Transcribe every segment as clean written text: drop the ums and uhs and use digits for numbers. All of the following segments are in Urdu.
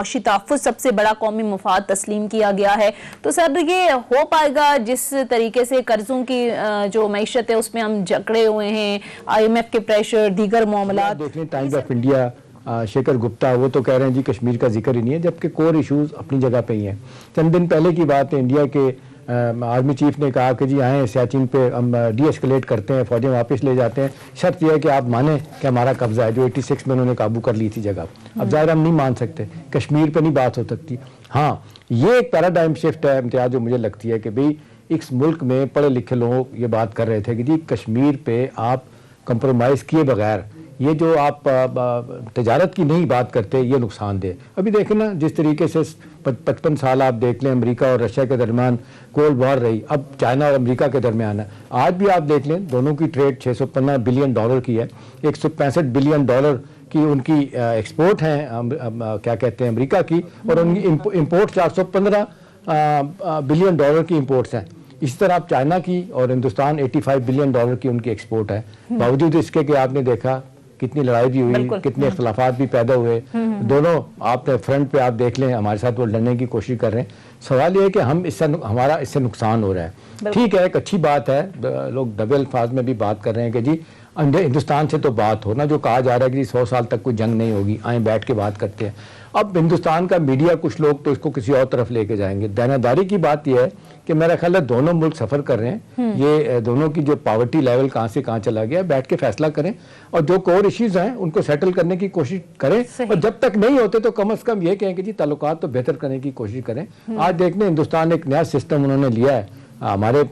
معاشی تحفظ سب سے بڑا قومی مفاد تسلیم کیا گیا ہے. تو سر یہ ہو پائے گا جس طریقے سے قرضوں کی جو معیشت ہے اس میں ہم جکڑے ہوئے ہیں, IMF کے پریشر, دیگر معاملات؟ دیکھیں Times of India Shekhar Gupta وہ تو کہہ رہے ہیں جی کشمیر کا ذکر ہی نہیں ہے, جبکہ کور ایشوز اپنی جگہ پہ ہی ہیں. چند دن پہلے کی بات ہے, انڈیا کے آرمی چیف نے کہا کہ جی آئیں سیاچن پہ ہم ڈی ایسکلیٹ کرتے ہیں, فوجیں واپس لے جاتے ہیں, شرط یہ ہے کہ آپ مانیں کہ ہمارا قبضہ ہے جو 86 میں انہوں نے قابو کر لی تھی جگہ. اب ظاہر ہم نہیں مان سکتے, کشمیر پہ نہیں بات ہو سکتی. ہاں یہ ایک پیراڈائم شفٹ ہے امتیاز جو مجھے لگتی ہے کہ بھئی اس ملک میں پڑھے لکھے لوگ یہ بات کر رہے تھے کہ جی کشمیر پہ آپ کمپرومائز کیے بغیر یہ جو آپ تجارت کی نہیں بات کرتے یہ نقصان دہ. ابھی دیکھیں نا جس طریقے سے 55 سال آپ دیکھ لیں امریکہ اور رشیا کے درمیان کولڈ وار رہی, اب چائنا اور امریکہ کے درمیان ہے. آج بھی آپ دیکھ لیں دونوں کی ٹریڈ $615 بلین کی ہے, $165 بلین کی ان کی ایکسپورٹ ہیں کیا کہتے ہیں امریکہ کی, اور ان کی امپورٹ $415 بلین کی امپورٹس ہیں. اسی طرح آپ چائنا کی اور ہندوستان $85 بلین کی ان کی ایکسپورٹ ہے. باوجود اس کے کہ آپ نے دیکھا کتنی لڑائی بھی ہوئی, کتنے اختلافات بھی پیدا ہوئے, دونوں آپ نے فرنٹ پہ آپ دیکھ لیں ہمارے ساتھ وہ لڑنے کی کوشش کر رہے ہیں. سوال یہ ہے کہ ہمارا اس سے نقصان ہو رہا ہے. ٹھیک ہے ایک اچھی بات ہے, لوگ ڈبل الفاظ میں بھی بات کر رہے ہیں کہ جی ہندوستان سے تو بات ہو نا, جو کہا جا رہا ہے کہ 100 سال تک کوئی جنگ نہیں ہوگی, آئیں بیٹھ کے بات کرتے ہیں. اب ہندوستان کا میڈیا کچھ لوگ تو اس کو کسی اور طرف لے کے جائیں گے. دیانتداری کی بات یہ ہے کہ میرا خیال ہے دونوں ملک سفر کر رہے ہیں, یہ دونوں کی جو پاورٹی لیول کہاں سے کہاں چلا گیا, بیٹھ کے فیصلہ کریں اور جو کور ایشوز ہیں ان کو سیٹل کرنے کی کوشش کریں, اور جب تک نہیں ہوتے تو کم از کم یہ کہیں کہ جی تعلقات تو بہتر کرنے کی کوشش کریں. آج دیکھنے ہندوستان ایک نیا سسٹم انہوں نے لیا ہے. ہمارے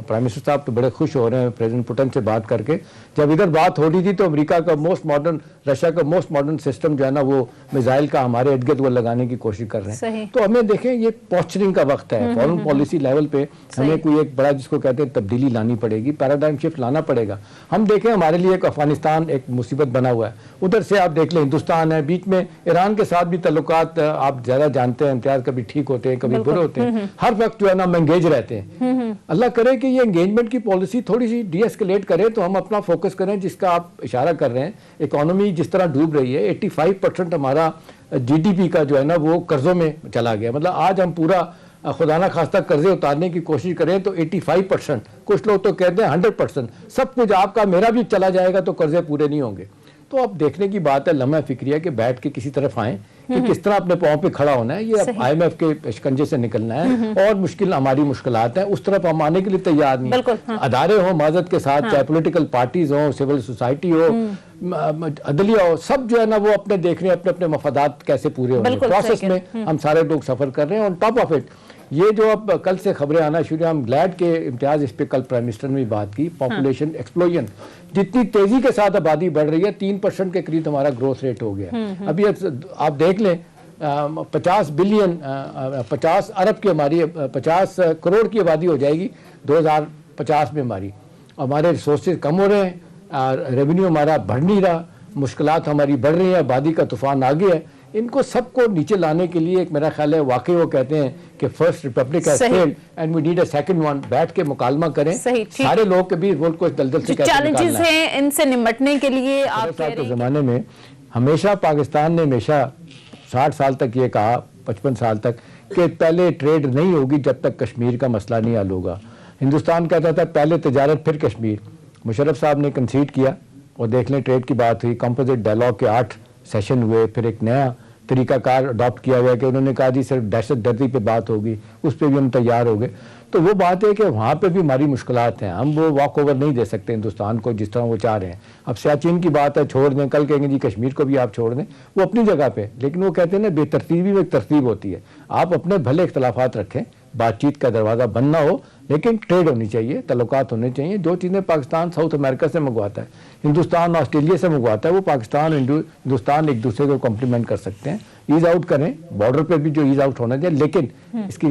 پرائم منسٹر صاحب تو بڑے خوش ہو رہے ہیں پریزیڈنٹ پوٹن سے بات کر کے. جب ادھر بات ہو رہی تھی تو امریکہ کا موسٹ ماڈرن, رشیا کا موسٹ ماڈرن سسٹم جو ہے نا وہ میزائل کا ہمارے ارد گرد وہ لگانے کی کوشش کر رہے ہیں. تو ہمیں دیکھیں یہ پوسچرنگ کا وقت ہے, فورن پالیسی لیول پہ ہمیں کوئی ایک بڑا جس کو کہتے ہیں تبدیلی لانی پڑے گی, پیراڈائم شفٹ لانا پڑے گا. ہم دیکھیں ہمارے لیے ایک افغانستان ایک مصیبت بنا ہوا ہے, ادھر سے آپ دیکھ لیں ہندوستان ہے, بیچ میں ایران کے ساتھ بھی تعلقات آپ زیادہ جانتے ہیں امتیاز, کبھی ٹھیک ہوتے ہیں کبھی برے ہوتے ہیں, ہر وقت جو ہے نا ہم انگیج رہتے ہیں. اللہ کرے کہ یہ انگیجمنٹ کی پالیسی تھوڑی سی ڈی ایسکلیٹ کرے تو ہم اپنا فوکس کریں, جس کا آپ اشارہ کر رہے ہیں. اکانومی جس طرح ڈوب رہی ہے, 85% ہمارا GDP کا جو ہے نا وہ قرضوں میں چلا گیا. مطلب آج ہم پورا خدا نہ خواستہ قرضے اتارنے کی کوشش کریں تو 85%, کچھ لوگ تو کہتے ہیں 100%, سب کچھ آپ کا میرا بھی چلا جائے گا تو قرضے پورے نہیں ہوں گے. تو اب دیکھنے کی بات ہے, لمحہ فکریہ کہ بیٹھ کے کسی طرف آئیں کہ کس طرح اپنے پاؤں پہ کھڑا ہونا ہے. یہ IMF کے شکنجے سے نکلنا ہے, اور ہماری مشکلات ہیں, اس طرف ہم آنے کے لیے تیار نہیں. ادارے ہوں معذرت کے ساتھ, چاہے پولیٹیکل پارٹیز ہوں, سول سوسائٹی ہو, عدلیہ ہو, سب جو ہے نا وہ اپنے دیکھ رہے ہیں اپنے مفادات کیسے پورے ہوں گے. پروسیس میں ہم سارے لوگ سفر کر رہے ہیں. آن ٹاپ آف اٹ یہ جو اب کل سے خبریں آنا شروع ہیں, ہم گلیڈ کے امتیاز اس پہ کل پرائم منسٹر نے بھی بات کی, پاپولیشن ایکسپلوژن, جتنی تیزی کے ساتھ آبادی بڑھ رہی ہے, 3% کے قریب ہمارا گروتھ ریٹ ہو گیا. ابھی آپ دیکھ لیں 50 ارب کی ہماری 50 کروڑ کی آبادی ہو جائے گی 2050 میں ہماری. ہمارے ریسورسز کم ہو رہے ہیں, ریونیو ہمارا بڑھ نہیں رہا, مشکلات ہماری بڑھ رہی ہیں, آبادی کا طوفان آگے ہے. ان کو سب کو نیچے لانے کے لیے ایک میرا خیال ہے واقعی وہ کہتے ہیں کہ first republic has failed and we need a second one. بیٹھ کے مکالمہ کریں, سارے لوگ کے بھی ملک کو اس دلدل سے کیسے نکالنا ہے. چیلنجز ہیں ان سے نمٹنے کے لیے آپ کہہ رہے ہیں زمانے میں ہمیشہ پاکستان نے ہمیشہ 60 سال تک یہ کہا, 55 سال تک, کہ پہلے ٹریڈ نہیں ہوگی جب تک کشمیر کا مسئلہ نہیں حل ہوگا. ہندوستان کہتا تھا پہلے تجارت پھر کشمیر. مشرف صاحب نے کنسیڈ کیا اور دیکھ لیں ٹریڈ کی بات ہوئی, کمپوزٹ ڈائلاگ کے 8 سیشن ہوئے, پھر ایک نیا طریقہ کار اڈاپٹ کیا گیا کہ انہوں نے کہا جی صرف دہشت گردی پہ بات ہوگی, اس پہ بھی ہم تیار ہو گئے. تو وہ بات ہے کہ وہاں پہ بھی ہماری مشکلات ہیں, ہم وہ واک اوور نہیں دے سکتے ہندوستان کو جس طرح وہ چاہ رہے ہیں. اب سیاچین کی بات ہے, چھوڑ دیں, کل کہیں گے جی کشمیر کو بھی آپ چھوڑ دیں, وہ اپنی جگہ پہ, لیکن وہ کہتے ہیں نا بے ترتیبی میں ایک ترتیب ہوتی ہے. آپ اپنے بھلے اختلافات رکھیں, بات چیت کا دروازہ بند نہ ہو, لیکن ٹریڈ ہونی چاہیے, تعلقات ہونے چاہیے. جو چیزیں پاکستان ساؤتھ امریکہ سے منگواتا ہے, ہندوستان آسٹریلیا سے منگواتا ہے, وہ پاکستان ہندوستان ایک دوسرے کو کمپلیمنٹ کر سکتے ہیں. ایز آؤٹ کریں, بارڈر پہ بھی جو ایز آؤٹ ہونا چاہیے, لیکن اس کی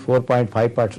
4.5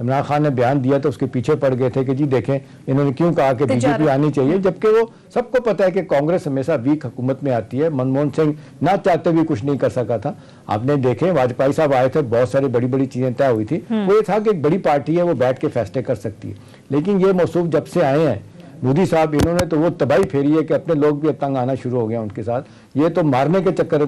عمران خان نے بیان دیا تو اس کے پیچھے پڑ گئے تھے کہ جی دیکھیں انہوں نے کیوں کہا کہ بی جے پی آنی چاہیے، جبکہ وہ سب کو پتہ ہے کہ کانگریس ہمیشہ ویک حکومت میں آتی ہے. منموہن سنگھ نہ چاہتے بھی کچھ نہیں کر سکا تھا. آپ نے دیکھیں واجپئی صاحب آئے تھے، بہت ساری بڑی بڑی چیزیں طے ہوئی تھی. وہ یہ تھا کہ ایک بڑی پارٹی ہے وہ بیٹھ کے فیصلے کر سکتی ہے. لیکن یہ موصوف جب سے آئے ہیں مودی صاحب، انہوں نے تو وہ تباہی پھیری ہے کہ اپنے لوگ بھی تنگ آنا شروع ہو گئے ان کے ساتھ. یہ تو مارنے کے چکر